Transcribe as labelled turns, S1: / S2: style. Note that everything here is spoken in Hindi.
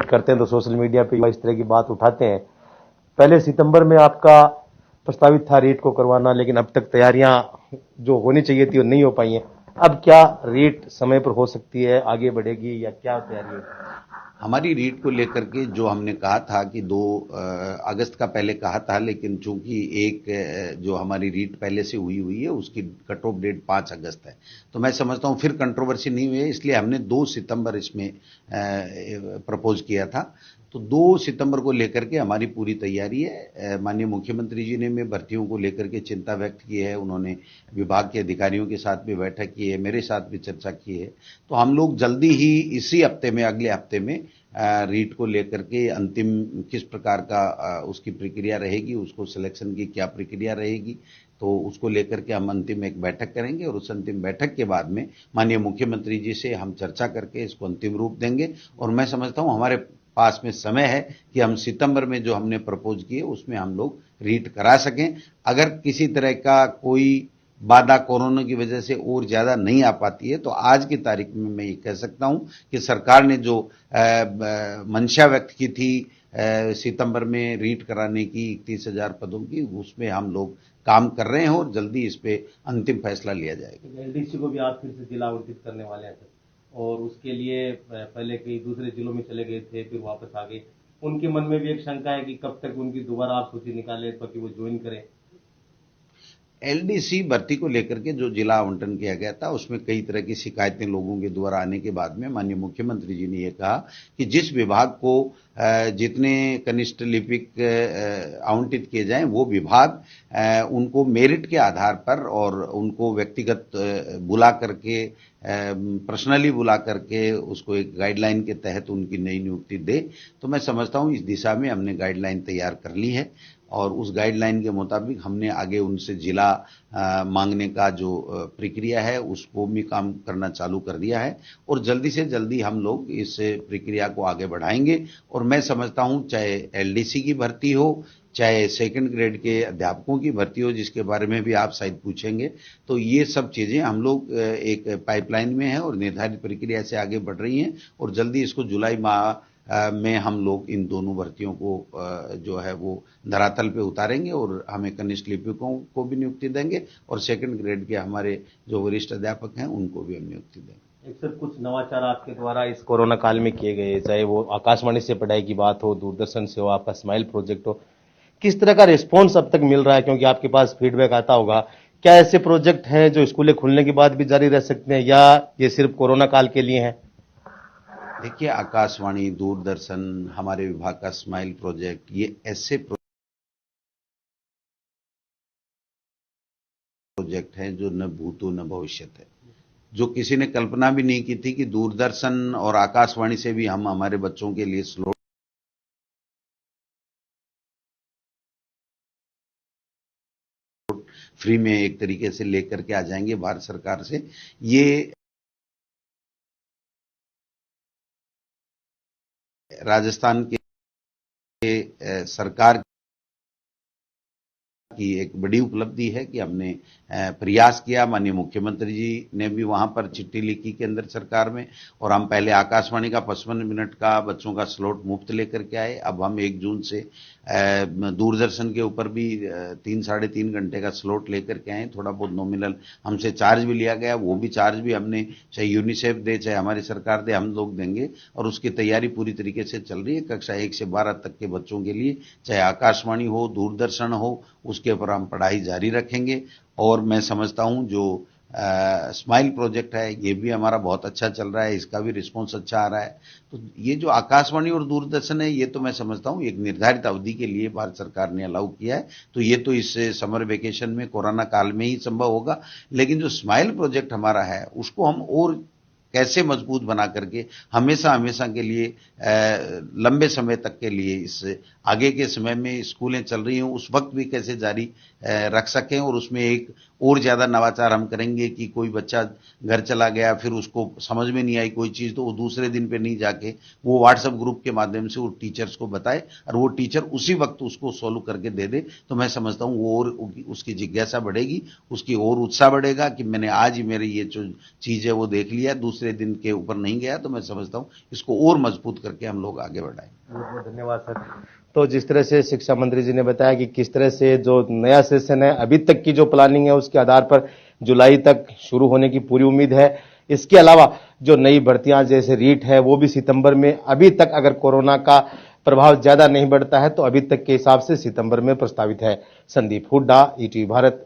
S1: ट्वीट करते हैं तो सोशल मीडिया पे इस तरह की बात उठाते हैं। पहले सितंबर में आपका प्रस्तावित था रेट को करवाना, लेकिन अब तक तैयारियां जो होनी चाहिए थी वो नहीं हो पाई हैं। अब क्या रेट समय पर हो सकती है, आगे बढ़ेगी या क्या तैयारी है?
S2: हमारी रीट को लेकर के जो हमने कहा था कि 2 अगस्त का पहले कहा था, लेकिन चूंकि जो हमारी रीट पहले से हुई है उसकी कट ऑफ डेट 5 अगस्त है, तो मैं समझता हूं फिर कंट्रोवर्सी नहीं हुई है, इसलिए हमने 2 सितंबर इसमें प्रपोज किया था। तो 2 सितंबर को लेकर के हमारी पूरी तैयारी है। माननीय मुख्यमंत्री जी ने मैं भर्तियों को लेकर के चिंता व्यक्त की है, उन्होंने विभाग के अधिकारियों के साथ भी बैठक की है, मेरे साथ भी चर्चा की है। तो हम लोग जल्दी ही इसी हफ्ते में, अगले हफ्ते में रीट को लेकर के अंतिम किस प्रकार का उसकी प्रक्रिया रहेगी, उसको सिलेक्शन की क्या प्रक्रिया रहेगी, तो उसको लेकर के हम अंतिम एक बैठक करेंगे और उस अंतिम बैठक के बाद में माननीय मुख्यमंत्री जी से हम चर्चा करके इसको अंतिम रूप देंगे। और मैं समझता हूं हमारे पास में समय है कि हम सितंबर में जो हमने प्रपोज किए उसमें हम लोग रीट करा सकें। अगर किसी तरह का कोई बाधा कोरोना की वजह से और ज्यादा नहीं आ पाती है, तो आज की तारीख में मैं ये कह सकता हूं कि सरकार ने जो मंशा व्यक्त की थी सितंबर में रीट कराने की 31,000 पदों की, उसमें हम लोग काम कर रहे हैं और जल्दी इस पे अंतिम फैसला लिया जाएगा।
S1: एलडीसी को भी आप फिर से जिला आवंटित करने वाले हैं सर, और उसके लिए पहले कई दूसरे जिलों में चले गए थे, फिर वापस आ गए। उनके मन में भी एक शंका है कि कब तक उनकी दोबारा आप सूची निकालें ताकि वो ज्वाइन करें।
S2: एलडीसी भर्ती को लेकर के जो जिला आवंटन किया गया था उसमें कई तरह की शिकायतें लोगों के द्वारा आने के बाद में माननीय मुख्यमंत्री जी ने यह कहा कि जिस विभाग को जितने कनिष्ठ लिपिक आवंटित किए जाएं, वो विभाग उनको मेरिट के आधार पर और उनको व्यक्तिगत बुला करके, पर्सनली बुला करके उसको एक गाइडलाइन के तहत उनकी नई नियुक्ति दे। तो मैं समझता हूं इस दिशा में हमने गाइडलाइन तैयार कर ली है और उस गाइडलाइन के मुताबिक हमने आगे उनसे जिला मांगने का जो प्रक्रिया है उसको भी काम करना चालू कर दिया है और जल्दी से जल्दी हम लोग इस प्रक्रिया को आगे बढ़ाएंगे। और मैं समझता हूं चाहे एलडीसी की भर्ती हो, चाहे सेकंड ग्रेड के अध्यापकों की भर्ती हो, जिसके बारे में भी आप शायद पूछेंगे, तो ये सब चीजें हम लोग एक पाइपलाइन में है और निर्धारित प्रक्रिया से आगे बढ़ रही हैं और जल्दी इसको जुलाई माह में हम लोग इन दोनों भर्तियों को जो है वो धरातल पे उतारेंगे और हमें कनिष्ठ लिपिकों को भी नियुक्ति देंगे और सेकंड ग्रेड के हमारे जो वरिष्ठ अध्यापक हैं उनको भी हम नियुक्ति देंगे।
S1: एक सर, कुछ नवाचार आपके द्वारा इस कोरोना काल में किए गए, चाहे वो आकाशवाणी से पढ़ाई की बात हो, दूरदर्शन से हो, आपका स्माइल प्रोजेक्ट हो, किस तरह का रिस्पॉन्स अब तक मिल रहा है? क्योंकि आपके पास फीडबैक आता होगा। क्या ऐसे प्रोजेक्ट हैं जो स्कूलें खुलने के बाद भी जारी रह सकते हैं या ये सिर्फ कोरोना काल के लिए हैं?
S2: देखिए, आकाशवाणी, दूरदर्शन, हमारे विभाग का स्माइल प्रोजेक्ट, ये ऐसे प्रोजेक्ट हैं जो न भूतो न भविष्यत है, जो किसी ने कल्पना भी नहीं की थी कि दूरदर्शन और आकाशवाणी से भी हम हमारे बच्चों के लिए स्लोट फ्री में एक तरीके से लेकर के आ जाएंगे भारत सरकार से। ये राजस्थान के सरकार की एक बड़ी उपलब्धि है कि हमने प्रयास किया। माननीय मुख्यमंत्री जी ने भी वहां पर चिट्ठी लिखी केंद्र सरकार में और हम पहले आकाशवाणी का 55 मिनट का बच्चों का स्लॉट मुफ्त लेकर के आए। अब हम 1 जून से दूरदर्शन के ऊपर भी 3-3.5 घंटे का स्लॉट लेकर के आए। थोड़ा बहुत नॉमिनल हमसे चार्ज भी लिया गया, वो भी चार्ज भी हमने, चाहे यूनिसेफ दे चाहे हमारी सरकार दे, हम लोग देंगे और उसकी तैयारी पूरी तरीके से चल रही है। कक्षा 1 से 12 तक के बच्चों के लिए चाहे आकाशवाणी हो, दूरदर्शन हो, उसके ऊपर हम पढ़ाई जारी रखेंगे। और मैं समझता हूं जो स्माइल प्रोजेक्ट है ये भी हमारा बहुत अच्छा चल रहा है, इसका भी रिस्पॉन्स अच्छा आ रहा है। तो ये जो आकाशवाणी और दूरदर्शन है ये तो मैं समझता हूं एक निर्धारित अवधि के लिए भारत सरकार ने अलाउ किया है, तो ये तो इस समर वेकेशन में कोरोना काल में ही संभव होगा। लेकिन जो स्माइल प्रोजेक्ट हमारा है उसको हम और कैसे मजबूत बना करके हमेशा हमेशा के लिए लंबे समय तक के लिए, इस आगे के समय में स्कूलें चल रही हैं उस वक्त भी कैसे जारी रख सकें। और उसमें एक और ज्यादा नवाचार हम करेंगे कि कोई बच्चा घर चला गया, फिर उसको समझ में नहीं आई कोई चीज, तो वो दूसरे दिन पे नहीं जाके वो व्हाट्सएप ग्रुप के माध्यम से वो टीचर्स को बताए और वो टीचर उसी वक्त उसको सोल्व करके दे दे। तो मैं समझता हूं वो और उसकी जिज्ञासा बढ़ेगी, उसकी और उत्साह बढ़ेगा कि मैंने आज ही मेरी ये जो चीज है वो देख लिया, दूसरे दूसरे दिन के ऊपर नहीं गया, तो मैं समझता हूं इसको और मजबूत करके हम लोग आगे बढ़ाएं।
S1: बहुत बहुत धन्यवाद सर। तो जिस तरह से शिक्षा मंत्री जी ने बताया कि किस तरह से जो नया सेशन है अभी तक की जो प्लानिंग है उसके आधार पर जुलाई तक शुरू होने की पूरी उम्मीद है। इसके अलावा जो नई भर्तियां जैसे रीट है वो भी सितंबर में, अभी तक अगर कोरोना का प्रभाव ज्यादा नहीं बढ़ता है तो अभी तक के हिसाब से सितंबर में प्रस्तावित है। संदीप हुड्डा, ईटीवी भारत,